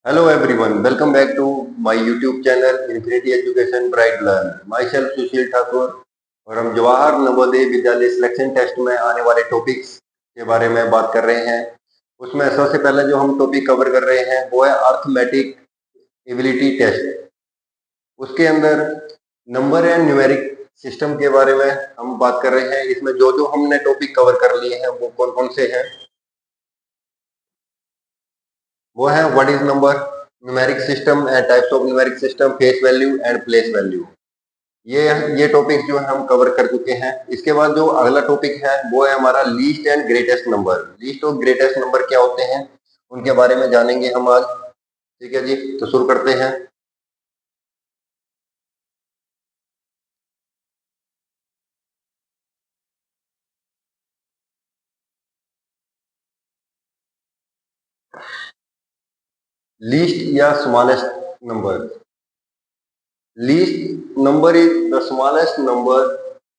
Hello everyone, welcome back to my YouTube channel Infinity Education Bright Learn. Myself सुशील ठाकुर और हम Jawahar Navodaya Vidyalaya selection test में आने वाले टॉपिक्स के बारे में बात कर रहे हैं। उसमें सबसे पहले जो हम टॉपिक कवर कर रहे हैं वो है अर्थमेटिक एबिलिटी टेस्ट। उसके अंदर नंबर एंड न्यूमेरिक सिस्टम के बारे में हम बात कर रहे हैं। इसमें जो जो हमने टॉपिक कवर कर लिए हैं वो कौन कौन से हैं, वो है what is number, numeric system and types of numeric system, face value and place value. ये टॉपिक जो है हम कवर कर चुके हैं। इसके बाद जो अगला टॉपिक है वो है हमारा least and greatest number. Least और ग्रेटेस्ट नंबर क्या होते हैं उनके बारे में जानेंगे हम आज। ठीक है जी, तो शुरू करते हैं। लीस्ट या smallest number. Least number is the smallest number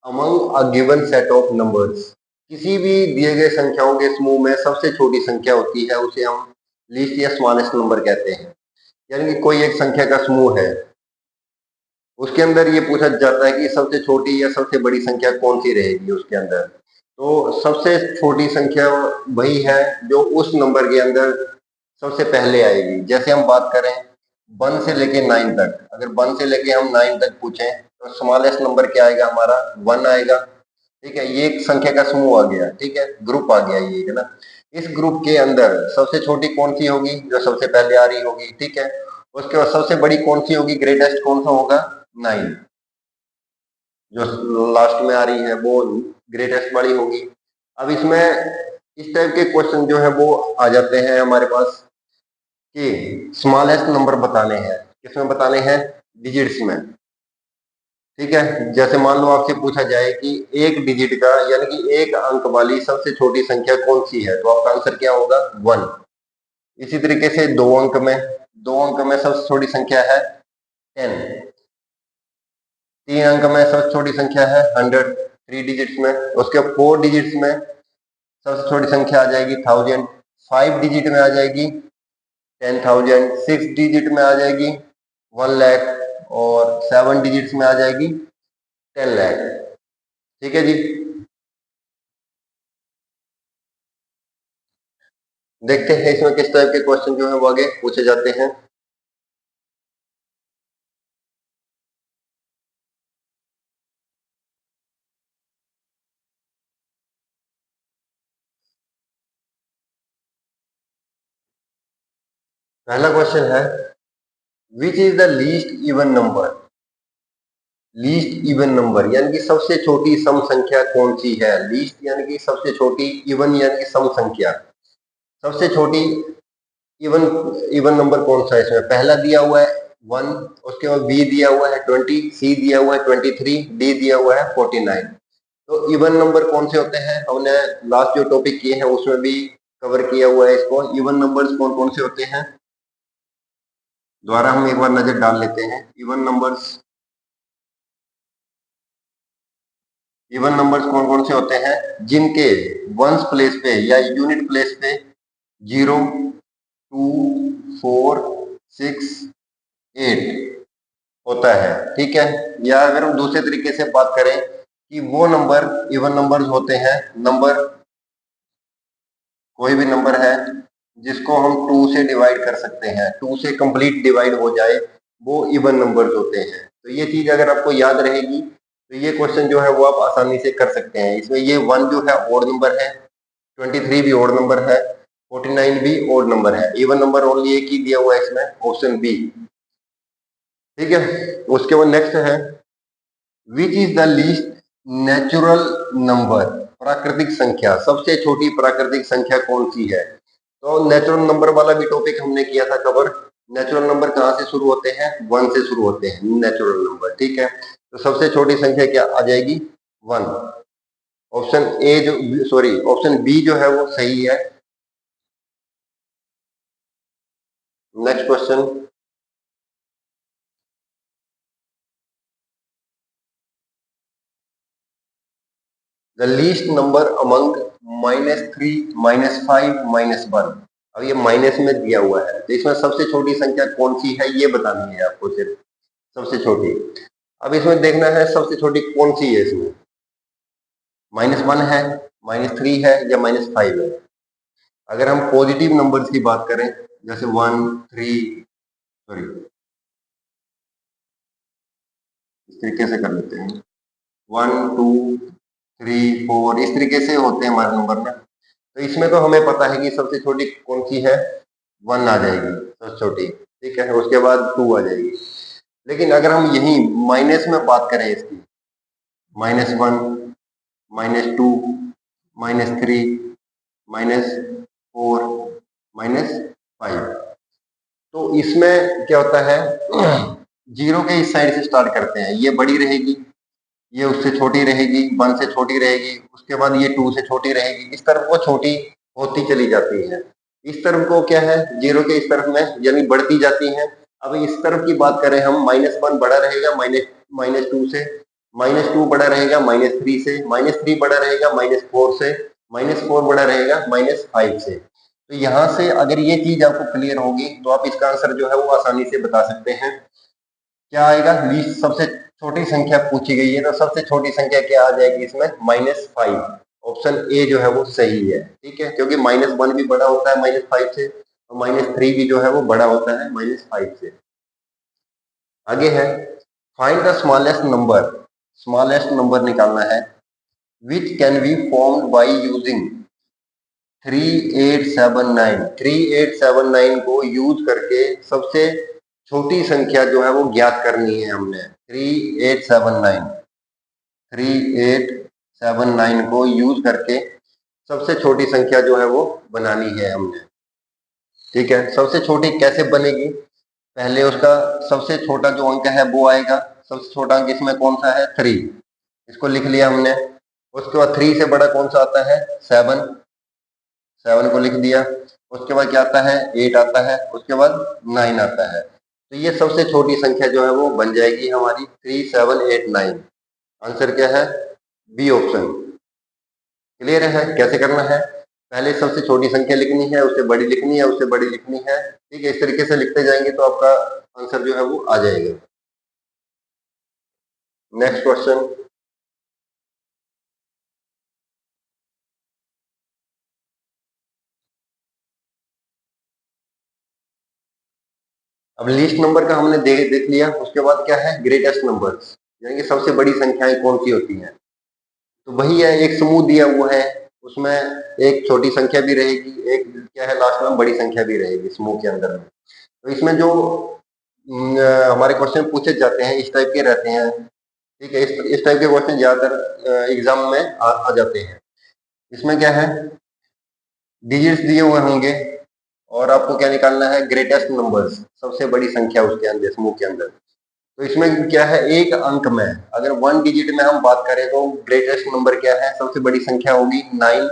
among a given set of numbers. किसी भी दिए गए संख्याओं के समूह में सबसे छोटी संख्या होती है उसे हम लीस्ट या स्मॉलेस्ट नंबर कहते हैं। यानी कि कोई एक संख्या का समूह है, उसके अंदर ये पूछा जाता है कि सबसे छोटी या सबसे बड़ी संख्या कौन सी रहेगी उसके अंदर। तो सबसे छोटी संख्या वही है जो उस नंबर के अंदर सबसे पहले आएगी। जैसे हम बात करें 1 से लेके 9 तक, अगर 1 से लेके हम 9 तक पूछें तो स्मॉलेस्ट नंबर क्या आएगा हमारा, 1 आएगा। ठीक है, ये एक संख्या का समूह आ गया। ठीक है, ग्रुप आ गया ये, है ना। इस ग्रुप के अंदर सबसे छोटी कौन सी होगी, जो सबसे पहले आ रही होगी। ठीक है, उसके बाद सबसे बड़ी कौन सी होगी, ग्रेटेस्ट कौन सा होगा, 9। जो लास्ट में आ रही है वो ग्रेटेस्ट वाली होगी। अब इसमें इस टाइप के क्वेश्चन जो है वो आ जाते हैं हमारे पास कि स्मॉलेस्ट नंबर बताने हैं। किसमें बताने हैं, डिजिट्स में। ठीक है, जैसे मान लो आपसे पूछा जाए कि एक डिजिट का यानी कि एक अंक वाली सबसे छोटी संख्या कौन सी है, तो आपका आंसर क्या होगा, 1। इसी तरीके से दो अंक में सबसे छोटी संख्या है 10। 3 अंक में सबसे छोटी संख्या है 100, 3 डिजिट्स में। उसके 4 डिजिट्स में सबसे छोटी संख्या आ जाएगी 1000। 5 डिजिट में आ जाएगी 10,000। 6 डिजिट में आ जाएगी 1 लाख और 7 डिजिट्स में आ जाएगी 10 लाख। ठीक है जी, देखते हैं इसमें किस टाइप के क्वेश्चन जो है वो आगे पूछे जाते हैं। पहला क्वेश्चन है which is the least even number. Least even number यानी कि सबसे छोटी सम संख्या कौन सी है। लीस्ट यानी कि सबसे छोटी, इवन यानी कि सम संख्या। सबसे छोटी इवन इवन नंबर कौन सा है इसमें, पहला दिया हुआ है 1, उसके बाद बी दिया हुआ है 20, सी दिया हुआ है 23, डी दिया हुआ है 49। तो इवन नंबर कौन से होते हैं, हमने लास्ट जो टॉपिक किए हैं उसमें भी कवर किया हुआ है इसको। इवन नंबर्स कौन कौन से होते हैं, दोबारा हम एक बार नजर डाल लेते हैं। इवन नंबर्स कौन कौन से होते हैं, जिनके वंस प्लेस पे या यूनिट प्लेस पे 0, 2, 4, 6, 8 होता है। ठीक है, या अगर हम दूसरे तरीके से बात करें कि वो नंबर इवन नंबर्स होते हैं, नंबर कोई भी नंबर है जिसको हम 2 से डिवाइड कर सकते हैं, 2 से कंप्लीट डिवाइड हो जाए, वो इवन नंबर्स होते हैं। तो ये चीज अगर आपको याद रहेगी तो ये क्वेश्चन जो है वो आप आसानी से कर सकते हैं। इसमें ये 1 जो है ओड नंबर है, 23 भी ओड नंबर है, 49 भी ओड नंबर है। इवन नंबर ओनली एक ही दिया हुआ है इसमें, ऑप्शन बी। ठीक है, उसके बाद नेक्स्ट है which is the least natural number. प्राकृतिक संख्या, सबसे छोटी प्राकृतिक संख्या कौन सी है। तो नेचुरल नंबर वाला भी टॉपिक हमने किया था कवर। नेचुरल नंबर कहाँ से शुरू होते हैं, 1 से शुरू होते हैं नेचुरल नंबर। ठीक है, तो सबसे छोटी संख्या क्या आ जाएगी, 1। ऑप्शन ए जो, सॉरी, ऑप्शन बी जो है वो सही है। Next question, the least number among -3, -5, -1। अब ये माइनस में दिया हुआ है, तो इसमें सबसे छोटी संख्या कौन सी है ये बतानी है आपको, सिर्फ सबसे छोटी। अब इसमें देखना है सबसे छोटी कौन सी है इसमें, -1 है, -3 है या -5 है। अगर हम पॉजिटिव नंबर्स की बात करें, जैसे 1 3 सॉरी इस तरीके से कर लेते हैं, 1 2 3 4 इस तरीके से होते हैं हमारे नंबर ना। तो इसमें तो हमें पता है कि सबसे छोटी कौन सी है, 1 आ जाएगी सबसे छोटी, ठीक है, उसके बाद 2 आ जाएगी। लेकिन अगर हम यही माइनस में बात करें इसकी, -1 -2 -3 -4 -5, तो इसमें क्या होता है जीरो के इस साइड से स्टार्ट करते हैं, ये बड़ी रहेगी, ये उससे छोटी रहेगी, 1 से छोटी रहेगी, उसके बाद ये 2 से छोटी रहेगी, इस तरफ वो छोटी होती चली जाती है। इस तरफ को क्या है, जीरो के इस तरफ में यानी बढ़ती जाती है। अब इस तरफ की बात करें हम, -1 बड़ा रहेगा -2 से, -2 बड़ा रहेगा -3 से, -3 बड़ा रहेगा -4 से, -4 बड़ा रहेगा -5 से। तो यहाँ से अगर ये चीज आपको क्लियर होगी तो आप इसका आंसर जो है वो आसानी से बता सकते हैं। क्या आएगा, लीस्ट सबसे छोटी संख्या पूछी गई है, तो सबसे छोटी संख्या क्या आ जाएगी इसमें, -5। ऑप्शन ए जो है वो सही है, ठीक है, क्योंकि -1 भी बड़ा होता है -5 से, और -3 भी जो है वो बड़ा होता है -5 से। आगे है, फाइंड द स्मॉलेस्ट नंबर निकालना है, which can be formed by using 3879 को यूज करके सबसे छोटी संख्या जो है वो ज्ञात करनी है हमने। 3879 को यूज करके सबसे छोटी संख्या जो है वो बनानी है हमने, ठीक है। सबसे छोटी कैसे बनेगी, पहले उसका सबसे छोटा जो अंक है वो आएगा, सबसे छोटा अंक इसमें कौन सा है, 3, इसको लिख लिया हमने। उसके बाद 3 से बड़ा कौन सा आता है, 7, 7 को लिख दिया। उसके बाद क्या आता है, 8 आता है, उसके बाद 9 आता है। तो ये सबसे छोटी संख्या जो है वो बन जाएगी हमारी 3789। आंसर क्या है, बी ऑप्शन। क्लियर है कैसे करना है, पहले सबसे छोटी संख्या लिखनी है, उससे बड़ी लिखनी है, उससे बड़ी लिखनी है, ठीक है, इस तरीके से लिखते जाएंगे तो आपका आंसर जो है वो आ जाएगा। नेक्स्ट क्वेश्चन, अब लिस्ट नंबर का हमने देख लिया, उसके बाद क्या है, ग्रेटेस्ट नंबर्स, यानी कि सबसे बड़ी संख्याएं कौन सी होती हैं। तो वही है, एक समूह दिया हुआ है, उसमें एक छोटी संख्या भी रहेगी, एक क्या है लास्ट में बड़ी संख्या भी रहेगी समूह के अंदर में। तो इसमें जो हमारे क्वेश्चन पूछे जाते हैं इस टाइप के रहते हैं, ठीक है, इस टाइप के क्वेश्चन ज्यादातर एग्जाम में आ जाते हैं। इसमें क्या है, डिजिट्स दिए हुए होंगे और आपको क्या निकालना है, ग्रेटेस्ट नंबर्स, सबसे बड़ी संख्या उसके अंदर समूह के अंदर। तो इसमें क्या है, एक अंक में अगर 1 डिजिट में हम बात करें तो ग्रेटेस्ट नंबर क्या है, सबसे बड़ी संख्या होगी 9।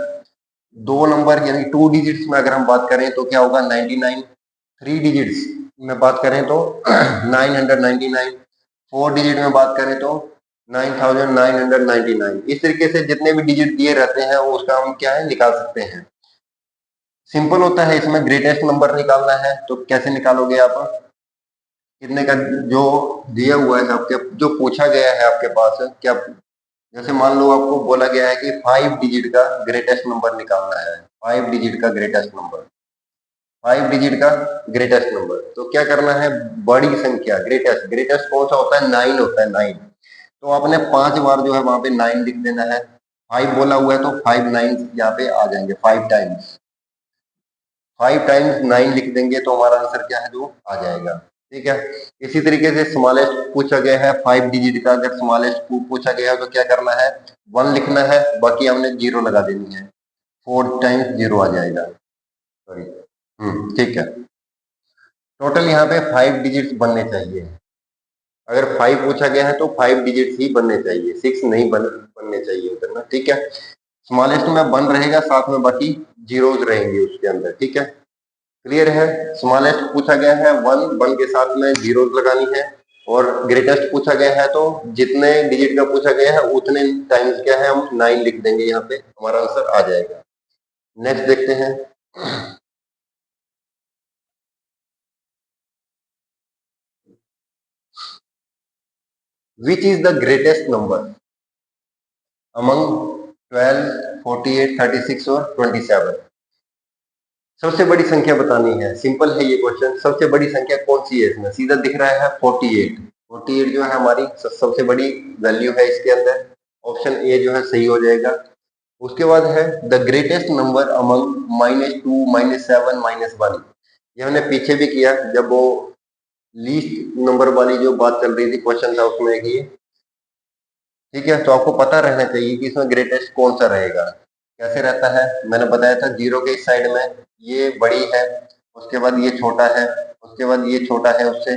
2 नंबर यानी 2 डिजिट्स में अगर हम बात करें तो क्या होगा, 99। 3 डिजिट्स में बात करें तो 999। 4 डिजिट में बात करें तो 9999। इस तरीके से जितने भी डिजिट दिए रहते हैं वो उसका हम क्या है, निकाल सकते हैं। सिंपल होता है, इसमें ग्रेटेस्ट नंबर निकालना है तो कैसे निकालोगे आप, कितने का जो दिया हुआ है आपके, जो पूछा गया है आपके पास, क्या जैसे मान लो आपको बोला गया है कि 5 डिजिट का ग्रेटेस्ट नंबर निकालना है, 5 डिजिट का ग्रेटेस्ट नंबर, 5 डिजिट का ग्रेटेस्ट नंबर, तो क्या करना है, बड़ी संख्या ग्रेटेस्ट, ग्रेटेस्ट कौन सा होता है, 9 होता है, 9। तो आपने 5 बार जो है वहां पे 9 लिख देना है, 5 बोला हुआ है तो 5 9 यहाँ पे आ जाएंगे, 5 टाइम्स, 5 टाइम्स 9 लिख देंगे तो हमारा आंसर क्या है, जो आ जाएगा, ठीक है। इसी तरीके से स्मॉलेस्ट पूछा गया है 5 डिजिट का, अगर स्मॉलेस्ट पूछा गया है तो क्या करना है, 1 लिखना है, बाकी हमने 0 लगा देनी है, 4 टाइम्स 0 आ जाएगा, सॉरी, ठीक है। टोटल यहाँ पे 5 डिजिट्स बनने चाहिए, अगर 5 पूछा गया है तो 5 डिजिट्स ही बनने चाहिए, 6 नहीं बनने चाहिए उधर ना, ठीक है। स्मॉलेस्ट में 1 रहेगा, साथ में बाकी जीरोज रहेंगे उसके अंदर, ठीक है। क्लियर है, स्मॉलेस्ट पूछा गया है 1, 1 के साथ में जीरोज लगानी है, और ग्रेटेस्ट पूछा गया है तो जितने डिजिट का पूछा गया है उतने टाइम्स क्या है, हम 9 लिख देंगे, यहाँ पे हमारा आंसर आ जाएगा। नेक्स्ट देखते हैं, which is the greatest number among 12, 48, 36 और 27? सबसे बड़ी संख्या बतानी है, सिंपल है ये क्वेश्चन। सबसे बड़ी संख्या कौन सी है इसमें? सीधा दिख रहा है 48। 48 जो है हमारी सबसे बड़ी वैल्यू है इसके अंदर। ऑप्शन ए जो है सही हो जाएगा। उसके बाद है द ग्रेटेस्ट नंबर अमंग -2, -7, -1। ये हमने पीछे भी किया जब वो लीस्ट नंबर वाली जो बात चल रही थी, क्वेश्चन था उसमें कि ठीक है, तो आपको पता रहना चाहिए कि इसमें ग्रेटेस्ट कौन सा रहेगा। कैसे रहता है, मैंने बताया था, जीरो के इस साइड में ये बड़ी है, उसके बाद ये छोटा है, उसके बाद ये छोटा है उससे,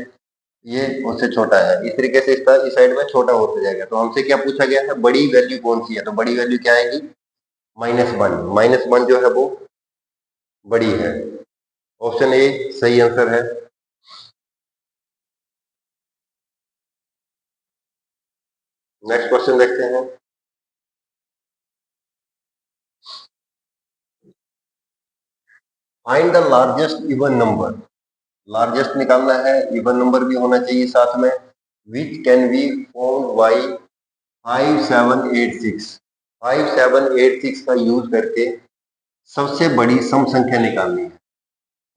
ये उससे छोटा है, इस तरीके से इसका इस साइड में छोटा होता जाएगा। तो हमसे क्या पूछा गया है, बड़ी वैल्यू कौन सी है? तो बड़ी वैल्यू क्या आएगी? -1। -1 जो है वो बड़ी है। ऑप्शन ए सही आंसर है। नेक्स्ट क्वेश्चन देखते हैं। Find the largest even number. Largest निकालना है, इवन नंबर भी होना चाहिए साथ में। Which can be found by 5786। 5786 का यूज करके सबसे बड़ी सम संख्या निकालनी है।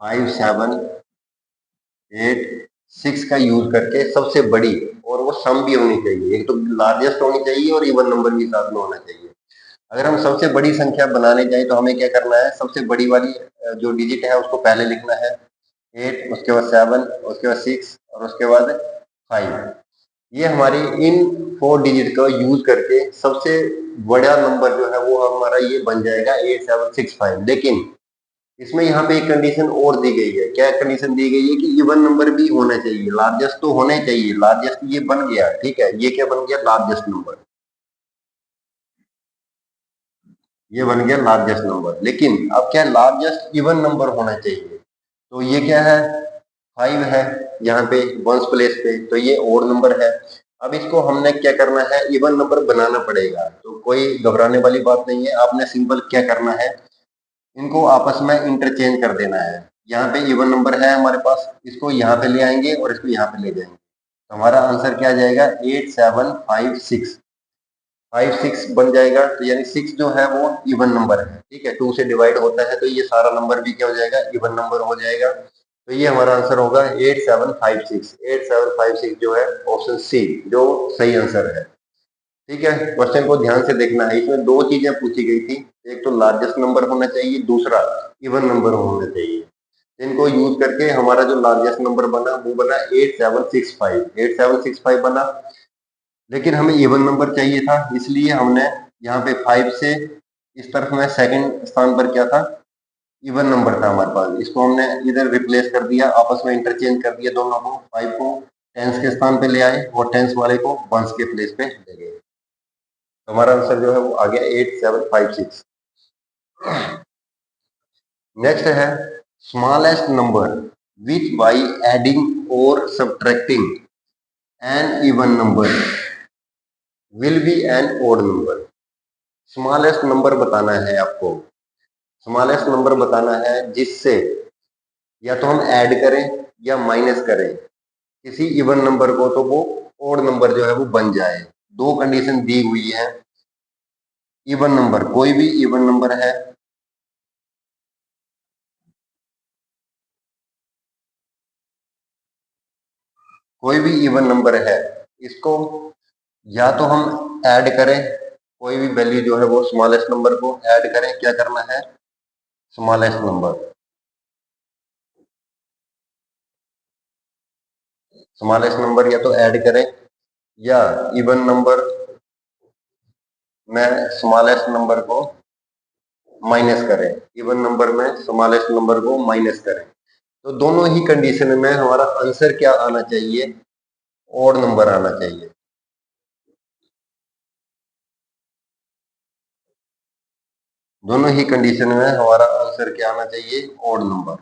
5786 का यूज करके सबसे बड़ी, और वो सम भी होनी चाहिए। एक तो लार्जेस्ट होनी चाहिए और इवन नंबर भी साथ में होना चाहिए। अगर हम सबसे बड़ी संख्या बनाने जाए तो हमें क्या करना है, सबसे बड़ी वाली जो डिजिट है उसको पहले लिखना है 8, उसके बाद 7, उसके बाद 6 और उसके बाद 5। ये हमारी इन 4 डिजिट का यूज करके सबसे बड़ा नंबर जो है वो हमारा ये बन जाएगा 8765। लेकिन इसमें यहाँ पे एक कंडीशन और दी गई है। क्या कंडीशन दी गई है? कि इवन नंबर भी होना चाहिए, लार्जेस्ट तो होना ही चाहिए। लार्जेस्ट ये बन गया, ठीक है, ये क्या बन गया? Largest number. ये बन गया लार्जेस्ट नंबर। लेकिन अब क्या, लार्जेस्ट इवन नंबर होना चाहिए। तो ये क्या है? 5 है यहाँ पे वंस प्लेस पे, तो ये ओड नंबर है। अब इसको हमने क्या करना है, इवन नंबर बनाना पड़ेगा। तो कोई घबराने वाली बात नहीं है, आपने सिंपल क्या करना है, इनको आपस में इंटरचेंज कर देना है। यहाँ पे इवन नंबर है हमारे पास, इसको यहाँ पे ले आएंगे और इसको यहाँ पे ले जाएंगे। तो हमारा आंसर क्या आ जाएगा? 8756। 5 6 बन जाएगा। तो यानी 6 जो है वो इवन नंबर है, ठीक है, 2 से डिवाइड होता है, तो ये सारा नंबर भी क्या हो जाएगा? इवन नंबर हो जाएगा। तो ये हमारा आंसर होगा 8756। 8756 जो है ऑप्शन सी जो सही आंसर है। ठीक है, क्वेश्चन को ध्यान से देखना है। इसमें दो चीजें पूछी गई थी, एक तो लार्जेस्ट नंबर होना चाहिए, दूसरा इवन नंबर होना चाहिए। इनको यूज करके हमारा जो लार्जेस्ट नंबर बना वो बना 8765। 8765 बना। लेकिन हमें इवन नंबर चाहिए था, इसलिए हमने यहाँ पे 5 से इस तरफ में सेकंड स्थान पर क्या था? इवन नंबर था हमारे पास। इसको हमने इधर रिप्लेस कर दिया, आपस में इंटरचेंज कर दिया दोनों को। 5 को टेंस के स्थान पे ले आए और टेंस वाले को वंस के प्लेस पे ले गए। तो हमारा आंसर जो है वो आ गया 8756। नेक्स्ट है smallest number which by adding और subtracting an even number will be an odd number. Smallest number बताना है आपको। स्मॉलेस्ट नंबर बताना है जिससे या तो हम ऐड करें या माइनस करें किसी इवन नंबर को, तो वो ओड नंबर जो है वो बन जाए। दो कंडीशन दी हुई है। इवन नंबर, कोई भी इवन नंबर है, कोई भी इवन नंबर है, इसको या तो हम ऐड करें, कोई भी वैल्यू जो है वो स्मॉलेस्ट नंबर को ऐड करें। क्या करना है? स्मॉलेस्ट नंबर, स्मॉलेस्ट नंबर या तो ऐड करें या इवन नंबर में स्मॉलेस्ट नंबर को माइनस करें। इवन नंबर में स्मॉलेस्ट नंबर को माइनस करें। तो दोनों ही कंडीशन में हमारा आंसर क्या आना चाहिए? ओड नंबर आना चाहिए। दोनों ही कंडीशन में हमारा आंसर क्या आना चाहिए? Odd number.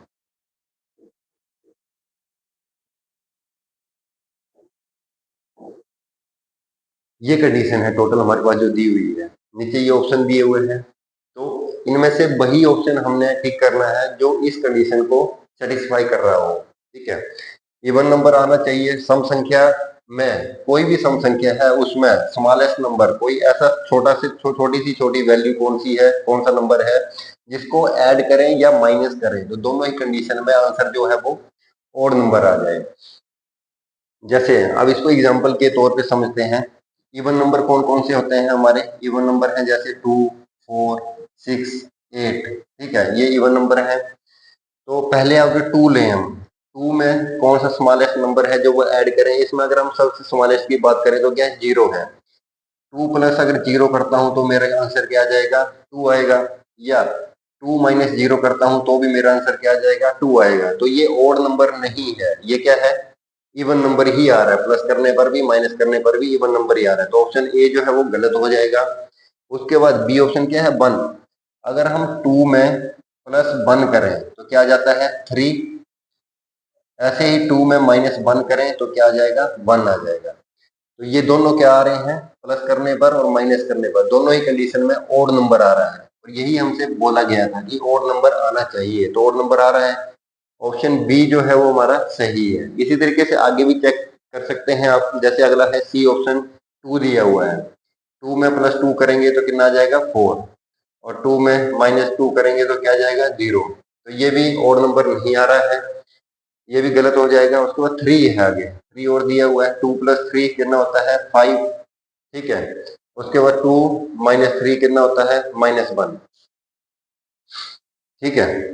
ये कंडीशन है टोटल हमारे पास जो दी हुई है। नीचे ये ऑप्शन दिए हुए हैं, तो इनमें से वही ऑप्शन हमने टिक करना है जो इस कंडीशन को सेटिस्फाई कर रहा हो। ठीक है, इवन नंबर आना चाहिए, सम संख्या में कोई भी सम संख्या है उसमें स्मॉलेस्ट नंबर कोई ऐसा छोटी सी छोटी वैल्यू कौन सी है, कौन सा नंबर है जिसको ऐड करें या माइनस करें तो दोनों ही कंडीशन में आंसर जो है वो ओड नंबर आ जाए। जैसे अब इसको एग्जांपल के तौर पे समझते हैं। इवन नंबर कौन कौन से होते हैं हमारे? इवन नंबर हैं जैसे 2, 4, 6, 8। ठीक है, ये इवन नंबर है। तो पहले अगर 2 लें हम, 2 में कौन सा स्मॉलेस्ट नंबर है जो वो ऐड करें? इसमें अगर हम सबसे स्मॉलेस्ट की बात करें तो क्या है? 0 है। 2 प्लस अगर 0 करता हूं तो मेरा आंसर क्या आ जाएगा? 2 आएगा। या 2 माइनस 0 करता हूं तो भी मेरा आंसर क्या आ जाएगा? 2 आएगा। तो ये ओड नंबर नहीं है, ये क्या है? इवन नंबर ही आ रहा है। प्लस करने पर भी माइनस करने पर भी इवन नंबर ही आ रहा है। तो ऑप्शन ए जो है वो गलत हो जाएगा। उसके बाद बी ऑप्शन क्या है? 1। अगर हम 2 में प्लस 1 करें तो क्या आ जाता है? 3। ऐसे ही 2 में माइनस 1 करें तो क्या आ जाएगा? 1 आ जाएगा। तो ये दोनों क्या आ रहे हैं? प्लस करने पर और माइनस करने पर दोनों ही कंडीशन में ओड नंबर आ रहा है। और यही हमसे बोला गया था कि ओड नंबर आना चाहिए, तो ओड नंबर आ रहा है। ऑप्शन बी जो है वो हमारा सही है। इसी तरीके से आगे भी चेक कर सकते हैं आप। जैसे अगला है सी ऑप्शन, 2 दिया हुआ है। 2 में प्लस 2 करेंगे तो कितना आ जाएगा? 4। और 2 में माइनस 2 करेंगे तो क्या आ जाएगा? 0। तो ये भी ओड नंबर नहीं आ रहा है, ये भी गलत हो जाएगा। उसके बाद 3 है, आगे 3 और दिया हुआ है। 2 प्लस 3 कितना होता है? 5। ठीक है। उसके बाद 2 माइनस 3 कितना होता है? -1। ठीक है।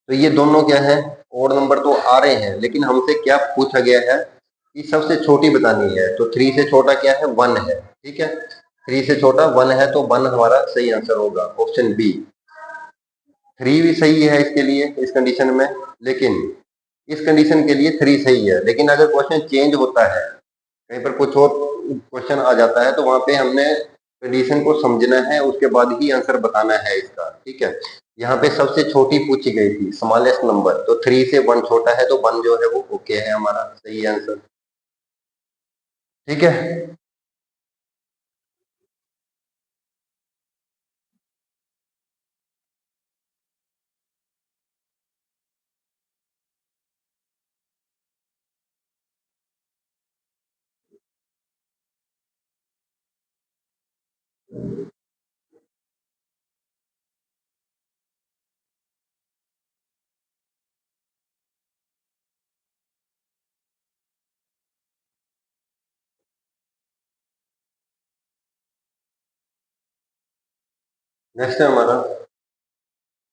तो ये दोनों क्या है? ओड नंबर तो आ रहे हैं, लेकिन हमसे क्या पूछा गया है कि सबसे छोटी बतानी है। तो 3 से छोटा क्या है? 1 है। ठीक है, 3 से छोटा 1 है तो 1 हमारा सही आंसर होगा, ऑप्शन बी। 3 भी सही है इसके लिए, इस कंडीशन में। लेकिन इस कंडीशन के लिए 3 सही है, लेकिन अगर क्वेश्चन चेंज होता है, कहीं पर कुछ और क्वेश्चन आ जाता है, तो वहां पे हमने कंडीशन को समझना है, उसके बाद ही आंसर बताना है इसका। ठीक है। यहाँ पे सबसे छोटी पूछी गई थी, स्मॉलेस्ट नंबर, तो 3 से 1 छोटा है तो 1 जो है वो ओके है, हमारा सही आंसर। ठीक है। नेक्स्ट है हमारा,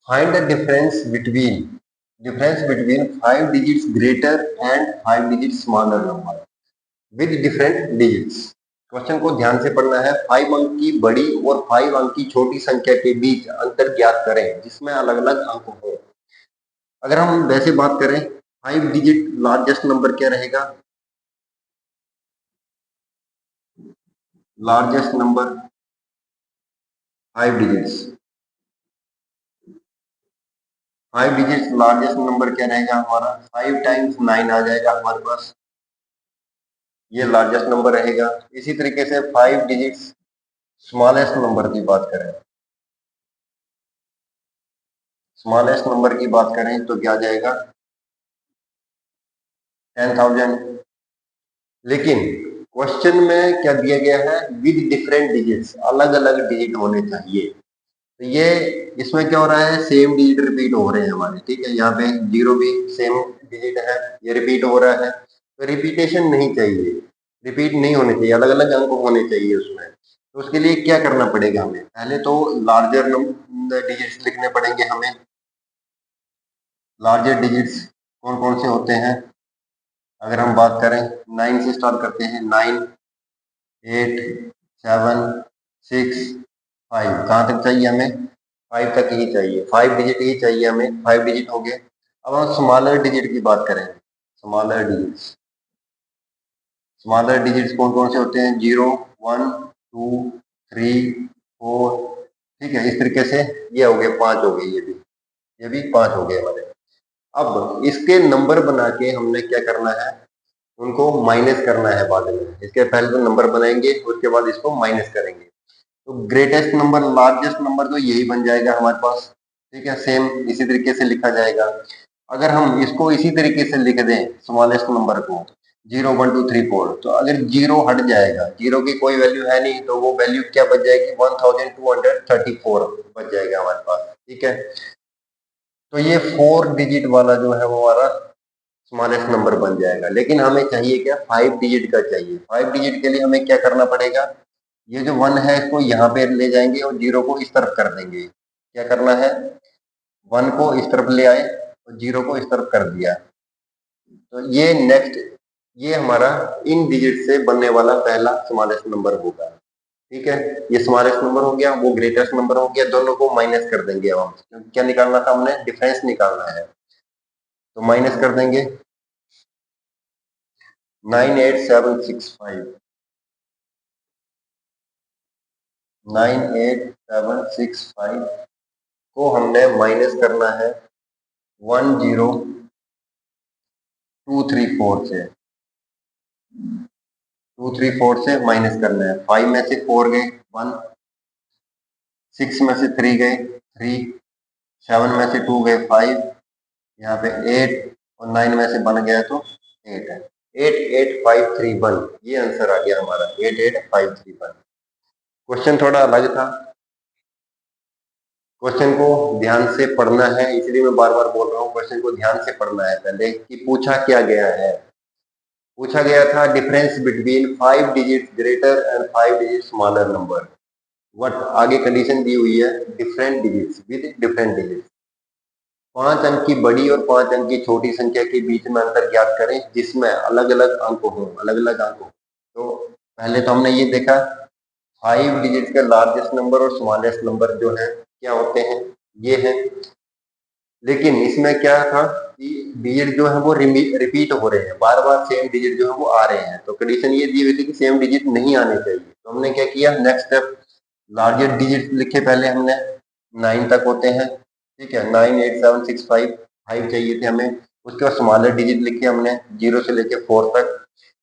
find the difference between 5 digits greater and 5 digits smaller number with different digits. Question को ध्यान से पढ़ना है। 5 अंक की बड़ी और 5 अंक की छोटी संख्या के बीच अंतर ज्ञात करें जिसमें अलग अलग अंक हो। अगर हम वैसे बात करें, 5 डिजिट लार्जेस्ट नंबर क्या रहेगा? Largest number 5 digits, 5 digits largest number क्या रहेगा हमारा? 5 टाइम्स 9 आ जाएगा हमारे पास, ये लार्जेस्ट नंबर रहेगा। इसी तरीके से 5 डिजिट्स स्मॉलेस्ट नंबर की बात करें, स्मॉलेस्ट नंबर की बात करें तो क्या आ जाएगा? 10,000। लेकिन क्वेश्चन में क्या दिया गया है? विद डिफरेंट डिजिट्स, अलग अलग डिजिट होने चाहिए। तो ये इसमें क्या हो रहा है? सेम डिजिट रिपीट हो रहे हैं हमारे। ठीक है, यहाँ पे 0 भी सेम डिजिट है, ये रिपीट हो रहा है। तो रिपीटेशन नहीं चाहिए, रिपीट नहीं होने चाहिए, अलग अलग अंक होने चाहिए उसमें। तो उसके लिए क्या करना पड़ेगा हमें? पहले तो लार्जर नंबर डिजिट्स लिखने पड़ेंगे हमें। लार्जर डिजिट्स कौन कौन से होते हैं? अगर हम बात करें, 9 से स्टार्ट करते हैं। 9, 8, 7, 6, 5। कहाँ तक चाहिए हमें? 5 तक ही चाहिए, 5 डिजिट ही चाहिए हमें, 5 डिजिट हो गए। अब हम स्मॉलर डिजिट की बात करें। स्मॉलर डिजिट्स, स्मॉलर डिजिट्स कौन कौन से होते हैं? 0, 1, 2, 3, 4। ठीक है, इस तरीके से ये हो गए, 5 हो गए, ये भी 5 हो गए हमारे। अब इसके नंबर बना के हमने क्या करना है? उनको माइनस करना है बाद में। इसके पहले तो नंबर बनाएंगे, उसके बाद इसको माइनस करेंगे। तो ग्रेटेस्ट नंबर, लार्जेस्ट नंबर तो यही बन जाएगा हमारे पास। ठीक है, सेम इसी तरीके से लिखा जाएगा। अगर हम इसको इसी तरीके से लिख दें, स्मॉलेस्ट नंबर को, 01234। तो अगर जीरो हट जाएगा, जीरो की कोई वैल्यू है नहीं, तो वो वैल्यू क्या बच जाएगी, 1234 बच जाएगा हमारे पास। ठीक है, तो ये 4 डिजिट वाला जो है वो हमारा स्मॉलेस्ट नंबर बन जाएगा। लेकिन हमें चाहिए क्या, 5 डिजिट का चाहिए। 5 डिजिट के लिए हमें क्या करना पड़ेगा, ये जो 1 है इसको यहाँ पे ले जाएंगे और जीरो को इस तरफ कर देंगे। क्या करना है, 1 को इस तरफ ले आए और जीरो को इस तरफ कर दिया। तो ये नेक्स्ट, ये हमारा इन डिजिट से बनने वाला पहला स्मॉलेस्ट नंबर होगा। ठीक है, ये स्मॉलेस्ट नंबर हो गया, वो ग्रेटेस्ट नंबर हो गया, दोनों को माइनस कर देंगे। अब हम क्या निकालना था, हमने डिफरेंस निकालना है, तो माइनस कर देंगे। 98765 98765 को हमने माइनस करना है 10234 से। 234 से माइनस करना है। 5 में से 4 गए 1, 6 में से 3 गए 3, 7 में से 2 गए 5, यहाँ पे 8 और 9 में से बन गया तो 8 है। 88531 ये आंसर आ गया हमारा, 88531। क्वेश्चन थोड़ा अलग था, क्वेश्चन को ध्यान से पढ़ना है, इसलिए मैं बार बार बोल रहा हूँ क्वेश्चन को ध्यान से पढ़ना है पहले कि पूछा क्या गया है। पूछा गया था difference between 5 digit greater and 5 digit smaller number. What, आगे कंडीशन दी हुई है, different digits with different digits. 5 अंक की बड़ी और 5 अंक की छोटी संख्या के बीच में अंतर ज्ञात करें जिसमें अलग अलग अंक हो, अलग अलग अंक हो। तो पहले तो हमने ये देखा 5 डिजिट का लार्जेस्ट नंबर और स्मॉलेस्ट नंबर जो है क्या होते हैं, ये है। लेकिन इसमें क्या था कि डिजिट जो है वो रिपीट हो रहे हैं, बार बार सेम डिजिट जो है वो आ रहे हैं। तो कंडीशन ये दी हुई थी कि सेम डिजिट नहीं आने चाहिए। तो हमने क्या किया, नेक्स्ट स्टेप, लार्जेस्ट डिजिट लिखे पहले हमने, 9 तक होते हैं। ठीक है, 98765 5 चाहिए थे हमें। उसके बाद स्मॉलर डिजिट लिखे हमने 0 से लेके 4 तक।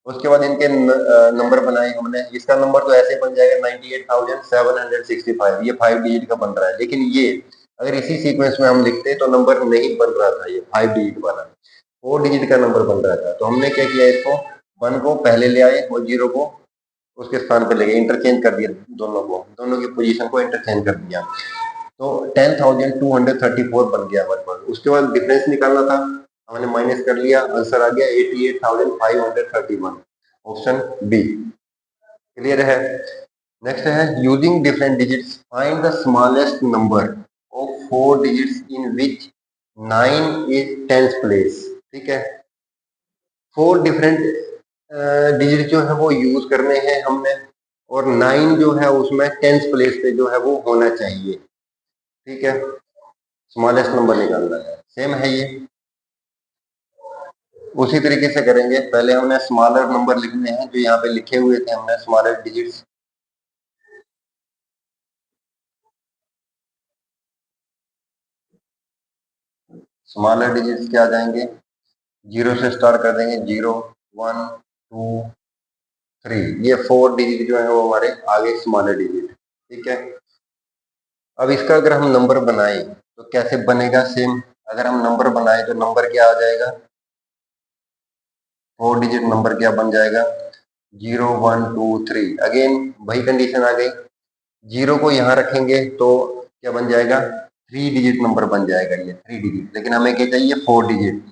उसके बाद इनके नंबर बनाए हमने। इसका नंबर तो ऐसे बन जाएगा 98,765, ये 5 डिजिट का बन रहा है। लेकिन ये अगर इसी सीक्वेंस में हम लिखते तो नंबर नहीं बन रहा था, ये 5 डिजिट वाला 4 डिजिट का नंबर बन रहा था। तो हमने क्या किया, इसको 1 को पहले ले आए और 0 को उसके स्थान पर ले गए, इंटरचेंज कर दिया, दोनों को, दोनों की पोजीशन को इंटरचेंज कर दिया। तो 10,234 बन गया हमारे पास। उसके बाद डिफरेंस निकालना था, हमने माइनस कर लिया, आंसर आ गया 88,531, ऑप्शन बी। क्लियर है। नेक्स्ट है using different digits find the smallest number of 4 digits in which 9 is tenth place. ठीक है, 4 डिफरेंट डिजिट जो है वो यूज करने हैं हमने, और 9 जो है उसमें टेंथ प्लेस पे जो है वो होना चाहिए। ठीक है, स्मॉलेस्ट नंबर निकालना है, सेम है ये। उसी तरीके से करेंगे, पहले हमने स्मॉलर नंबर लिखने हैं जो यहाँ पे लिखे हुए थे हमने, स्मॉलर डिजिट्स। स्मॉलर डिजिट्स क्या आ जाएंगे, 0 से स्टार्ट कर देंगे, 0 1 2 3, ये 4 डिजिट जो है वो हमारे आगे स्मॉलर डिजिट। ठीक है, अब इसका अगर हम नंबर बनाए तो कैसे बनेगा, सेम। अगर हम नंबर बनाए तो नंबर क्या आ जाएगा, 4 डिजिट नंबर क्या बन जाएगा, 0 1 2 3। अगेन वही कंडीशन आ गई, 0 को यहाँ रखेंगे तो क्या बन जाएगा, 3 डिजिट नंबर बन जाएगा, ये 3 डिजिट। लेकिन हमें क्या चाहिए, 4 डिजिट।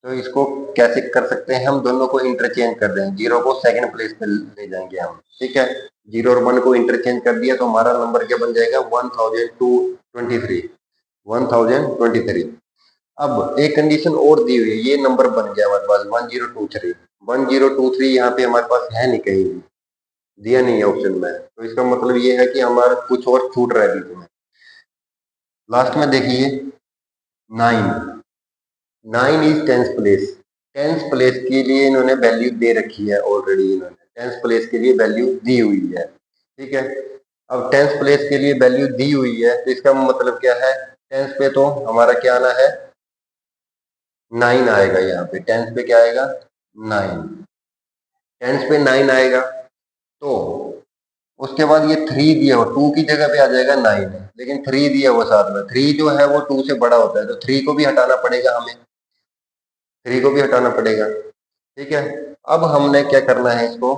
तो इसको कैसे कर सकते हैं, हम दोनों को इंटरचेंज कर देंगे, 0 को सेकंड प्लेस पे ले जाएंगे हम। ठीक है, 0 और 1 को इंटरचेंज कर दिया तो हमारा नंबर क्या बन जाएगा, 1023, 1023। अब एक कंडीशन और दी हुई है, ये नंबर बन गया हमारे पास 1023। 1023 यहाँ पे हमारे पास है नहीं, कहीं भी दिया नहीं है ऑप्शन में। तो इसका मतलब ये है कि हमारा कुछ और छूट रहा है बीच में। लास्ट में देखिए 9, 9 is tenth place. Tenth place के लिए इन्होंने वैल्यू दे रखी है ऑलरेडी, इन्होंने टेंथ प्लेस के लिए वैल्यू दी हुई है। ठीक है, अब टेंथ प्लेस के लिए वैल्यू दी हुई है तो इसका मतलब क्या है, टेंथ पे तो हमारा क्या आना है, 9 आएगा। यहाँ पे टेंथ पे क्या आएगा, 9। टेंथ पे 9 आएगा तो उसके बाद ये 3 दिया हो, 2 की जगह पे आ जाएगा 9 है, लेकिन 3 दिया हुआ साथ में, 3 जो है वो 2 से बड़ा होता है, तो 3 को भी हटाना पड़ेगा हमें, 3 को भी हटाना पड़ेगा। ठीक है, अब हमने क्या करना है इसको,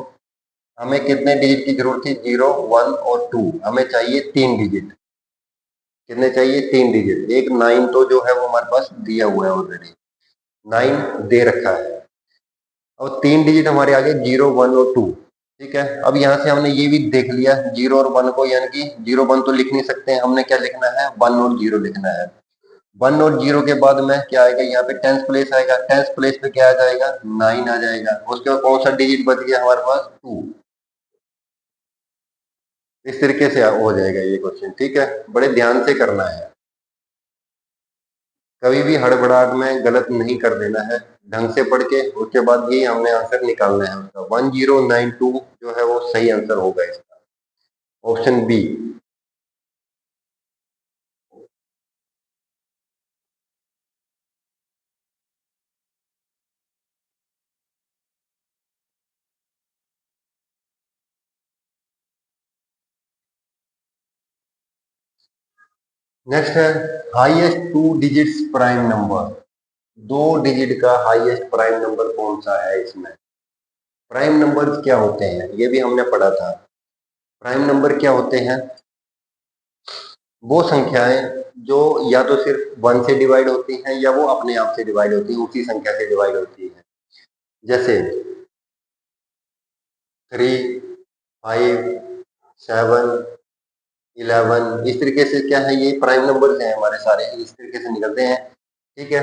हमें कितने डिजिट की जरूरत थी, 0, 1 और 2, हमें चाहिए 3 डिजिट। कितने चाहिए, 3 डिजिट। एक 9 तो जो है वो हमारे पास दिया हुआ है ऑलरेडी, 9 दे रखा है। और 3 डिजिट हमारे आगे 0, 1 और 2। ठीक है, अब यहाँ से हमने ये भी देख लिया 0 और 1 को, यानी कि 0 1 तो लिख नहीं सकते हैं, हमने क्या लिखना है, 1 और 0 लिखना है। 1 और 0 के बाद में क्या आएगा, यहाँ पे टेंथ प्लेस आएगा, टेंथ प्लेस पे क्या आ जाएगा, 9 आ जाएगा। उसके बाद कौन सा डिजिट बच गया हमारे पास, 2। इस तरीके से हो जाएगा ये क्वेश्चन। ठीक है, बड़े ध्यान से करना है, कभी भी हड़बड़ाहट में गलत नहीं कर देना है, ढंग से पढ़ के उसके बाद ही हमने आंसर निकालना है उसका। 1092 जो है वो सही आंसर होगा इसका, ऑप्शन बी। नेक्स्ट है highest 2 digits prime number. 2 digit का हाईएस्ट प्राइम नंबर कौन सा है इसमें। प्राइम नंबर क्या होते हैं ये भी हमने पढ़ा था। प्राइम नंबर क्या होते हैं, वो संख्याएं जो या तो सिर्फ 1 से डिवाइड होती हैं या वो अपने आप से डिवाइड होती है, उसी संख्या से डिवाइड होती है। जैसे 3, 5, 7, 11, इस तरीके से क्या है, ये प्राइम नंबर्स हैं हमारे सारे, इस तरीके से निकलते हैं। ठीक है,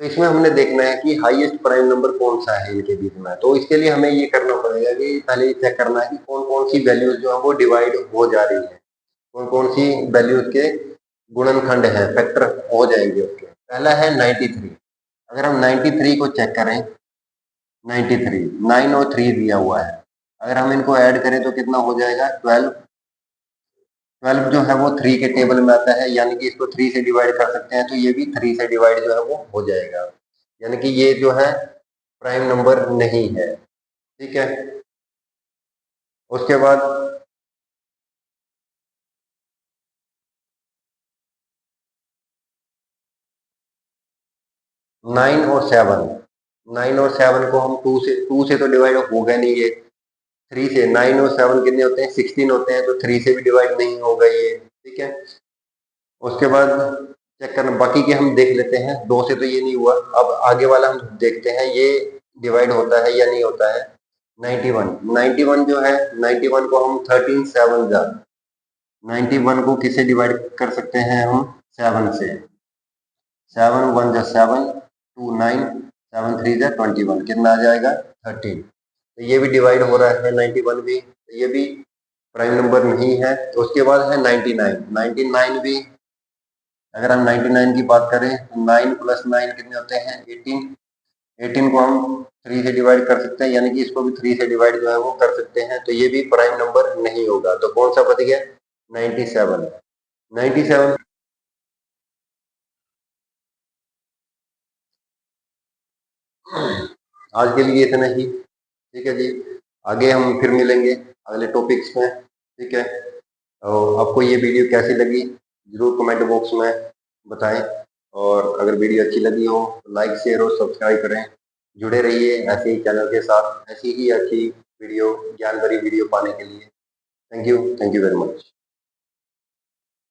तो इसमें हमने देखना है कि हाईएस्ट प्राइम नंबर कौन सा है इनके बीच में। तो इसके लिए हमें ये करना पड़ेगा कि पहले चेक करना है कि कौन कौन सी वैल्यूज जो है वो डिवाइड हो जा रही है, कौन कौन सी वैल्यूज के गुणनखंड है, फैक्टर हो जाएंगे उसके। पहला है 93। अगर हम 93 को चेक करें, 93, 9 और 3 दिया हुआ है, अगर हम इनको ऐड करें तो कितना हो जाएगा, 12। 12 जो है वो 3 के टेबल में आता है, यानी कि इसको 3 से डिवाइड कर सकते हैं, तो ये भी 3 से डिवाइड जो है वो हो जाएगा, यानी कि ये जो है प्राइम नंबर नहीं है। ठीक है, उसके बाद 9 और 7। 9 और 7 को हम 2 से तो डिवाइड होगा नहीं ये, 3 से। 9 और 7 कितने होते हैं, 16 होते हैं, तो 3 से भी डिवाइड नहीं होगा ये। ठीक है, उसके बाद चेक करना, बाकी के हम देख लेते हैं, 2 से तो ये नहीं हुआ। अब आगे वाला हम देखते हैं ये डिवाइड होता है या नहीं होता है। 91, 91 जो है, 91 को हम 13 7 जा, 91 को किससे डिवाइड कर सकते हैं हम, 7 से। 7 1 जा 7, 2 9, 7 3 जा 21, कितना आ जाएगा, 13। तो ये भी डिवाइड हो रहा है 91 भी, तो ये भी प्राइम नंबर नहीं है। तो उसके बाद है 99। 99 भी अगर हम 99 की बात करें तो 9 प्लस 9 कितने होते हैं, 18। 18 को हम 3 से डिवाइड कर सकते हैं, यानी कि इसको भी 3 से डिवाइड जो है वो कर सकते हैं, तो ये भी प्राइम नंबर नहीं होगा। तो कौन सा बच गया, 97। 97। आज के लिए इतना ही। ठीक है जी, आगे हम फिर मिलेंगे अगले टॉपिक्स में। ठीक है, और आपको ये वीडियो कैसी लगी जरूर कमेंट बॉक्स में बताएं, और अगर वीडियो अच्छी लगी हो तो लाइक शेयर और सब्सक्राइब करें। जुड़े रहिए ऐसे ही चैनल के साथ, ऐसी ही अच्छी वीडियो, ज्ञान भरी वीडियो पाने के लिए। Thank you very much.